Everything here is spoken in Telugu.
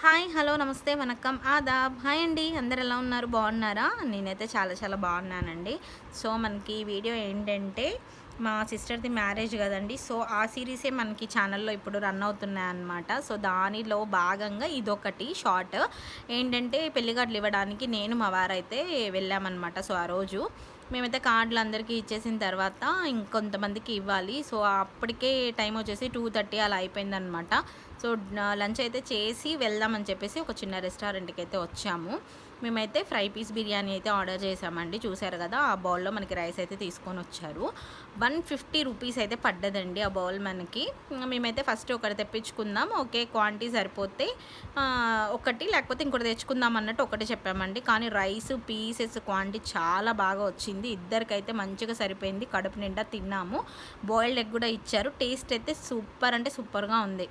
హాయ్, హలో, నమస్తే, వనక్కం, ఆదాబ్. హాయ్ అండి, అందరు ఎలా ఉన్నారు? బాగున్నారా? నేనైతే చాలా చాలా బాగున్నానండి. సో మనకి ఈ వీడియో ఏంటంటే మా సిస్టర్ది మ్యారేజ్ కదండి. సో ఆ సిరీసే మనకి ఛానల్లో ఇప్పుడు రన్ అవుతున్నాయి అన్నమాట. సో దానిలో భాగంగా ఇదొకటి షార్ట్ ఏంటంటే పెళ్ళికార్డులు ఇవ్వడానికి నేను మా వారైతే వెళ్ళామన్నమాట. సో ఆ రోజు మేమైతే కార్డులు అందరికీ ఇచ్చేసిన తర్వాత ఇంకొంతమందికి ఇవ్వాలి. సో అప్పటికే టైం వచ్చేసి 2:30 అలా అయిపోయిందనమాట. సో లంచ్ అయితే చేసి వెళ్దామని చెప్పేసి ఒక చిన్న రెస్టారెంట్కి అయితే వచ్చాము. మేమైతే ఫ్రై పీస్ బిర్యానీ అయితే ఆర్డర్ చేసామండి. చూసారు కదా, ఆ బౌల్లో మనకి రైస్ అయితే తీసుకొని వచ్చారు. 150 రూపీస్ అయితే పడ్డదండి ఆ బౌల్ మనకి. మేమైతే ఫస్ట్ ఒకటి తెప్పించుకుందాం, ఓకే క్వాంటిటీ సరిపోతే ఒకటి, లేకపోతే ఇంకోటి తెచ్చుకుందాం అన్నట్టు ఒకటి చెప్పామండి. కానీ రైస్ పీసెస్ క్వాంటిటీ చాలా బాగా వచ్చింది. ఇద్దరికైతే మంచిగా సరిపోయింది, కడుపు నిండా తిన్నాము. బాయిల్డ్ ఎగ్ కూడా ఇచ్చారు. టేస్ట్ అయితే సూపర్ అంటే సూపర్గా ఉంది.